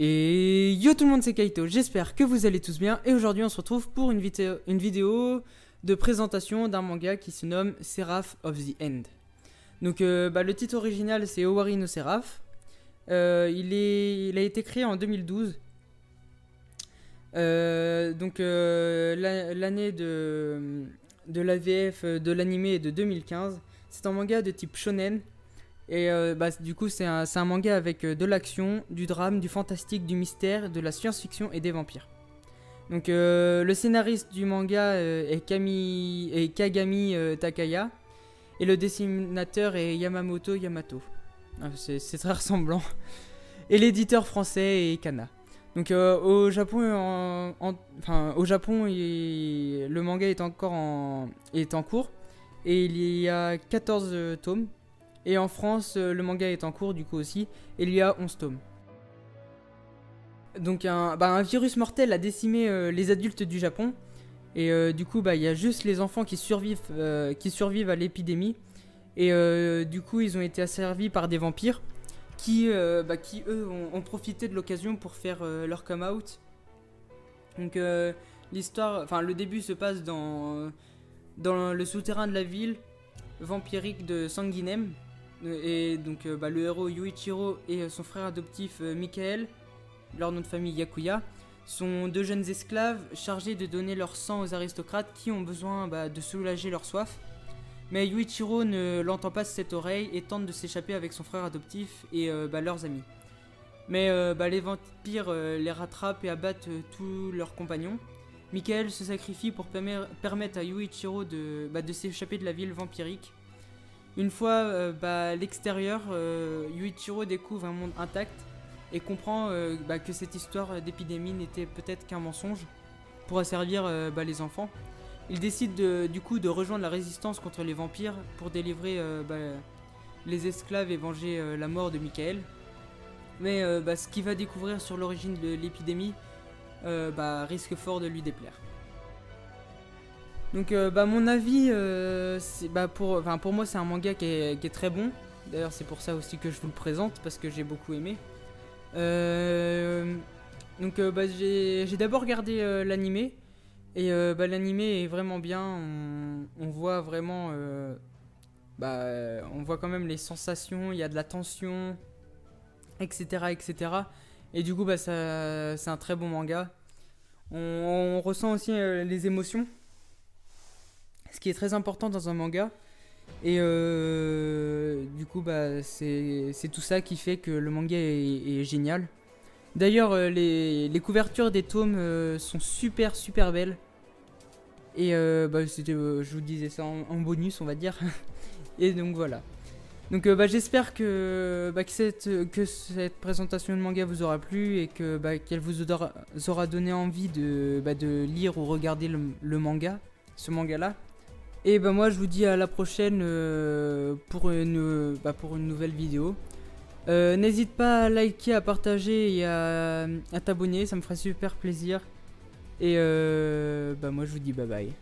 Et yo tout le monde, c'est Kaito, j'espère que vous allez tous bien. Et aujourd'hui on se retrouve pour une vidéo de présentation d'un manga qui se nomme Seraph of the End. Donc le titre original c'est Owari no Seraph. Il a été créé en 2012. L'année de l'AVF de l'animé est de 2015. C'est un manga de type shonen. Et du coup c'est un manga avec de l'action, du drame, du fantastique, du mystère, de la science-fiction et des vampires. Donc le scénariste du manga est Kagami Takaya. Et le dessinateur est Yamamoto Yamato. C'est très ressemblant. Et l'éditeur français est Kana. Donc au Japon, le manga est encore en cours. Et il y a 14 tomes. Et en France, le manga est en cours du coup aussi. Et il y a 11 tomes. Donc un virus mortel a décimé les adultes du Japon. Et du coup, il y a juste les enfants qui survivent à l'épidémie. Et du coup, ils ont été asservis par des vampires qui eux, ont profité de l'occasion pour faire leur come-out. Donc l'histoire, le début se passe dans le souterrain de la ville vampirique de Sanguinem. Et donc le héros Yuichiro et son frère adoptif Michael, leur nom de famille Yakuya, sont deux jeunes esclaves chargés de donner leur sang aux aristocrates qui ont besoin de soulager leur soif. Mais Yuichiro ne l'entend pas de cette oreille et tente de s'échapper avec son frère adoptif et leurs amis. Mais les vampires les rattrapent et abattent tous leurs compagnons. Michael se sacrifie pour permettre à Yuichiro de s'échapper de la ville vampirique. Une fois à l'extérieur, Yuichiro découvre un monde intact et comprend que cette histoire d'épidémie n'était peut-être qu'un mensonge pour asservir les enfants. Il décide du coup de rejoindre la résistance contre les vampires pour délivrer les esclaves et venger la mort de Michael. Mais ce qu'il va découvrir sur l'origine de l'épidémie risque fort de lui déplaire. Donc mon avis, pour moi c'est un manga qui est très bon. D'ailleurs c'est pour ça aussi que je vous le présente, parce que j'ai beaucoup aimé. J'ai d'abord regardé l'animé. Et l'animé est vraiment bien. On voit vraiment on voit quand même les sensations, il y a de la tension, etc. Et du coup c'est un très bon manga. On ressent aussi les émotions, ce qui est très important dans un manga. Et du coup c'est tout ça qui fait que le manga est génial. D'ailleurs les couvertures des tomes sont super belles. Et je vous disais ça en bonus, on va dire. Et donc voilà. Donc j'espère que cette présentation de manga vous aura plu et qu'elle vous aura donné envie de lire ou regarder ce manga là. Et moi je vous dis à la prochaine pour une nouvelle vidéo. N'hésite pas à liker, à partager et à t'abonner, ça me ferait super plaisir. Et moi je vous dis bye bye.